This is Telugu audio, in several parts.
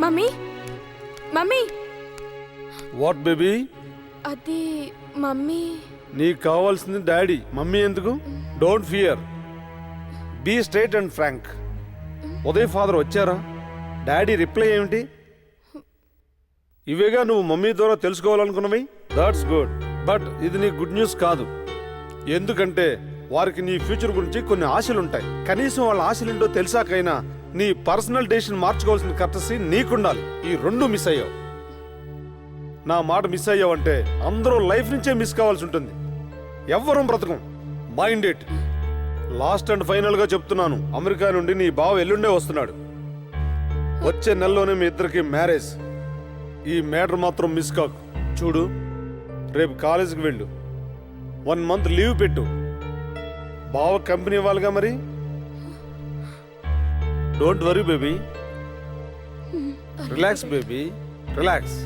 Mummy mummy what baby? అది మమ్మీ. నీకు కావాల్సింది డాడీ, మమ్మీ ఎందుకు? Don't fear, be straight and frank. Uday father వచ్చారా? డాడీ రిప్లై ఏమిటి? ఇవేగా నువ్వు మమ్మీ ద్వారా తెలుసుకోవాలనుకున్నవి. దట్స్ గుడ్, బట్ ఇది నీ గుడ్ న్యూస్ కాదు. ఎందుకంటే వారికి నీ ఫ్యూచర్ గురించి కొన్ని ఆశలుంటాయి. కనీసం వాళ్ళ ఆశలేంటో తెలిసాకైనా నీ పర్సనల్ డెసిషన్ మార్చుకోవాల్సిన కర్టసీ నీకుండాలి. ఈ రెండు మిస్ అయ్యావు. నా మాట మిస్ అయ్యావంటే అందరూ లైఫ్ నుంచే మిస్ కావాల్సి ఉంటుంది. ఎవ్వరూ బ్రతకం. Mind it. Last and final గా చెప్తున్నాను, అమెరికా నుండి నీ బావ ఎల్లుండే వస్తున్నాడు. వచ్చే నెలలోనే మీ ఇద్దరికి మ్యారేజ్. ఈ మ్యాటర్ మాత్రం మిస్ కాకు. చూడు, రేపు కాలేజీకి వెళ్ళు, 1 month లీవ్ పెట్టు. బావ కంపెనీ ఇవ్వాలిగా మరి. Don't worry baby, relax baby, relax.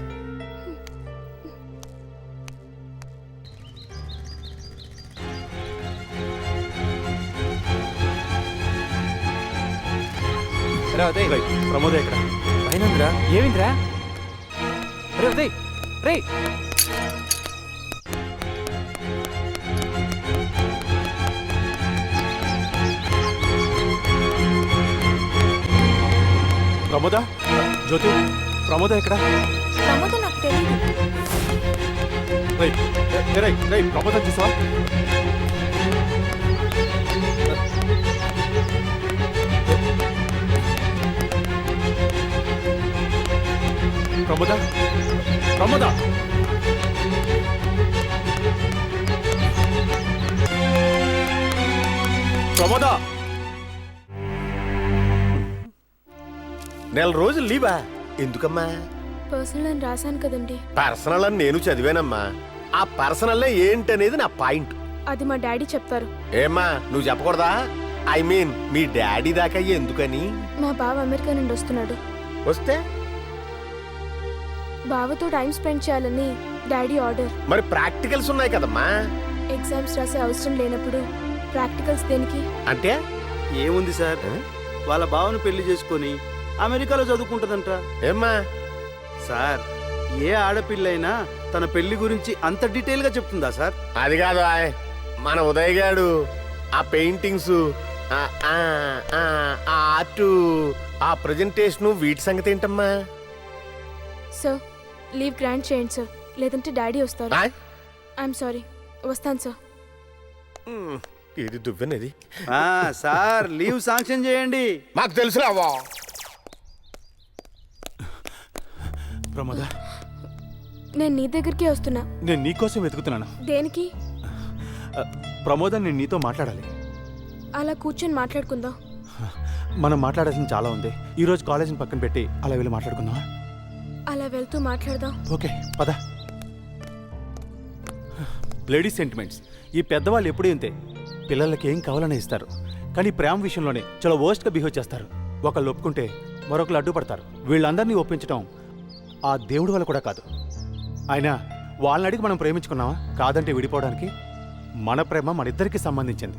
Pramod ఎక్కడ? పైనందిరా. ఏమిందిరా? రే ఉదయ్, రే ప్రమోద, జ్యోతి, ప్రమోద ఎక్కడ? ప్రమోద నాకు తెలియదు. ప్రమోద చూసా? ప్రమోద, ప్రమోద, ప్రమోద. నెల రోజులు లీవా? ఎందుకమ్మా? పర్సనల్ అని రాశాను కదండి. పర్సనల్ అని నేను చదివానమ్మా. ఆ పర్సనల్ ఏంటనేది నా పాయింట్. అది మా డాడీ చెప్తారు. ఏమ్మా నువ్వు చెప్పకూడదా? ఐ మీన్ మీ డాడీ దాకా ఎందుకని? మా బావ అమెరికా నుండి వస్తున్నాడు. వస్తే బావతో టైం స్పెండ్ చేయాలని డాడీ ఆర్డర్. మరి ప్రాక్టికల్స్ ఉన్నాయి కదమ్మా. ఎగ్జామ్స్ రాసే అవసరం లేనప్పుడు ప్రాక్టికల్స్ దేనికి? అంటే ఏముంది సార్, వాళ్ళ బావను పెళ్లి చేసుకొని అమెరికాలో చదువుకుంటుందంట. ఏమ్మా సార్, ఏ ఆడపిల్లైనా తన పెళ్లి గురించి అంత డీటెయిల్ గా చెప్తుందా సార్? అది కాదు మన ఉదయ్ గాడు ఆ పెయింటింగ్స్, ఆర్ట్, ఆ ప్రెజెంటేషన్, వీటి సంగతి ఏంటమ్మా? సార్ లీవ్ గ్రాంట్ చేయండి సార్, లేదంటే డాడీ వస్తారు. ఐఎమ్ సారీ, వస్తాను సార్. ఇది దువ్వెనది. సార్ లీవ్ శాంక్షన్ చేయండి. మాకు తెలుసురావా? ప్రమోద, నేను నీ దగ్గరికే వస్తున్నా. నేను నీకోసం వెతుకుతున్నాను. దేనికి? ప్రమోద, నేను నీతో మాట్లాడాలి. అలా కూర్చొని మాట్లాడుకుందాం. మనం మాట్లాడాల్సింది చాలా ఉంది. ఈరోజు కాలేజీని పక్కన పెట్టి అలా వెళ్ళి మాట్లాడుకుందామా? అలా వెళ్తూ మాట్లాడదాం. ఓకే పద. లేడీస్ సెంటిమెంట్స్, ఈ పెద్దవాళ్ళు ఎప్పుడూ ఇంతే. పిల్లలకి ఏం కావాలని ఇస్తారు, కానీ ప్రేమ విషయంలోనే చాలా వర్స్ట్గా బిహేవ్ చేస్తారు. ఒకళ్ళు ఒప్పుకుంటే మరొకరు అడ్డుపడతారు. వీళ్ళందరినీ ఒప్పించడం ఆ దేవుడి వల్ల కూడా కాదు. అయినా వాళ్ళని అడిగి మనం ప్రేమించుకున్నావా? కాదంటే విడిపోవడానికి. మన ప్రేమ మన ఇద్దరికి సంబంధించింది.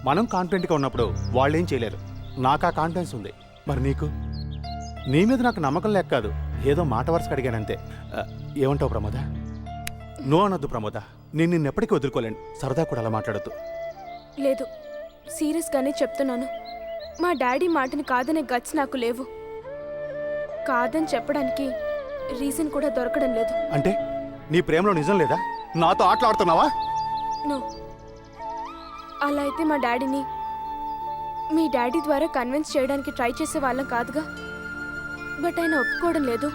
మనం కాన్ఫిడెంట్గా ఉన్నప్పుడు వాళ్ళేం చేయలేరు. నాకు ఆ కాన్ఫిడెన్స్ ఉంది. మరి నీకు? నీ మీద నాకు నమ్మకం లేక కాదు, ఏదో మాట వరుసకు అడిగానంతే. ఏమంటావు ప్రమోద? నో అనొద్దు ప్రమోద, నేను నిన్నెప్పటికీ వదులుకోలేను. సరదా కూడా అలా మాట్లాడద్దు. లేదు, సీరియస్గానే చెప్తున్నాను. మా డాడీ మాటని కాదనే గట్స్ నాకు లేవు. కాదని చెప్పడానికి రీజన్ కూడా దొరకడం లేదు. అంటే నీ ప్రేమలో నిజం లేదా? నాతో ఆటలాడుతున్నావా? నో. అలా అయితే మా డాడీని మీ డాడీ ద్వారా కన్విన్స్ చేయడానికి ట్రై చేసే వాళ్ళం కాదుగా. బట్ ఆయన ఒప్పుకోవడం లేదు.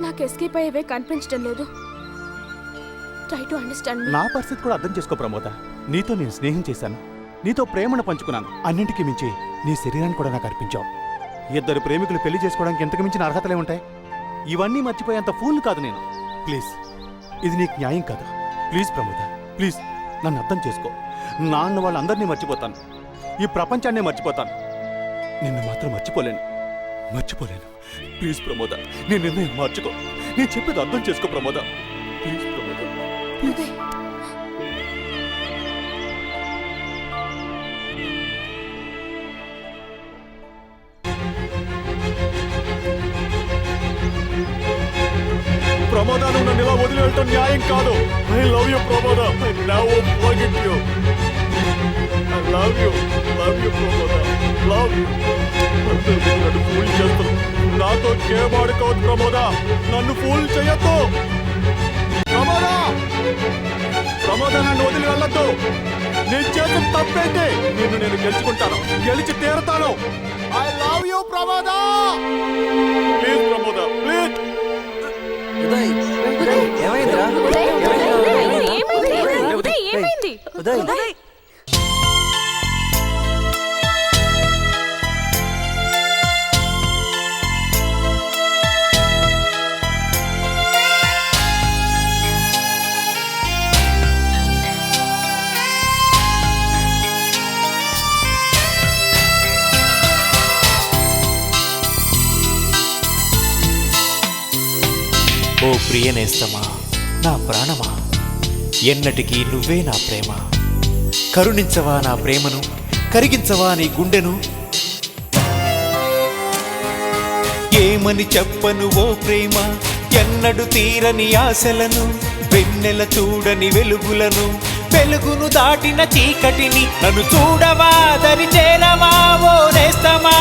నాకు ఎస్కేప్ అయ్యేవే కనిపించడం లేదు. Try to understand. నా పరిస్థితి కూడా అర్థం చేసుకో ప్రమోద. నీతో నేను స్నేహం చేశాను, నీతో ప్రేమను పంచుకున్నాను. అన్నింటికి మించి నీ శరీరాన్ని కూడా నాకు అర్పించావు. ఇద్దరు ప్రేమికులు పెళ్లి చేసుకోవడానికి ఎంతకు మించిన అర్హతలే ఉంటాయి? ఇవన్నీ మర్చిపోయేంత ఫూల్ కాదు నేను. ప్లీజ్, ఇది నీకు న్యాయం కాదు. ప్లీజ్ ప్రమోద, ప్లీజ్ నన్ను అర్థం చేసుకో. నాన్న వాళ్ళందరినీ మర్చిపోతాను, ఈ ప్రపంచాన్నే మర్చిపోతాను. నిన్ను మాత్రం మర్చిపోలేను. ప్లీజ్ ప్రమోద, నేను నిర్ణయం మార్చుకో. నేను చెప్పేది అర్థం చేసుకో ప్రమోద. Please Pramoda, please. వదిలి వెళ్ళటం న్యాయం కాదు. I love you Pramoda. I never forget you. I love you Pramoda. Love you. నన్ను ఫూల్ చేస్తాను. నాతో గేమ్ ఆడుకోవద్దు ప్రమోద. నన్ను ఫూల్ చేయొద్దు ప్రమోద. ప్రమోద నన్ను వదిలి వెళ్ళొద్దు. నేను చేసిన తప్పేంటి? నేను గెలుచుకుంటాను, గెలిచి తీరతాను. I love you Pramoda. Please Pramoda, please. ఏమైంది? ఓ ప్రియనేస్తమా, నా ప్రాణమా, ఎన్నటికీ నువ్వే నా ప్రేమ. కరుణించవా నా ప్రేమను, కరిగించవా నీ గుండెను. ఏమని చెప్పను ఓ ప్రేమ, ఎన్నడు తీరని ఆశలను, వెన్నెల చూడని వెలుగులను, వెలుగును దాటిన చీకటిని. నన్ను చూడవా దరి చేరవా ఓ నేస్తమా,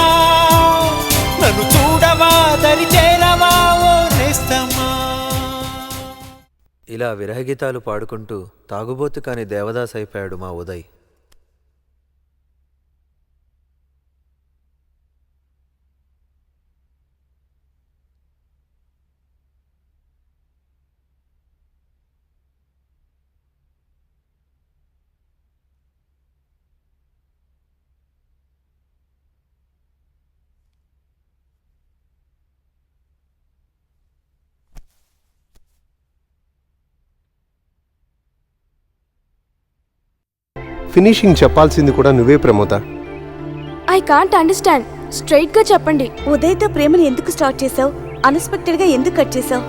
నన్ను చూడవా దరి చేరవా ఓ నేస్తమా. ఇలా విరహగీతాలు పాడుకుంటూ తాగుబోతు కాని దేవదాస్ అయిపోయాడు మా ఉదయ్. ఫినిషింగ్ చెప్పాల్సింది కూడా నువ్వే Pramoda. I can't understand. Straight గా చెప్పండి. ఉదయ్తో ప్రేమను ఎందుకు స్టార్ట్ చేసావు? అన్ఎక్స్పెక్టెడ్ గా ఎందుకు కట్ చేసావు?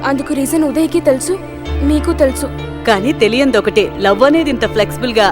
అందుకు రీజన్ ఉదయ్కి తెలుసు, మీకు తెలుసు. కానీ తెలియంది ఒకటే, లవ్ అనేది ఇంత ఫ్లెక్సిబుల్ గా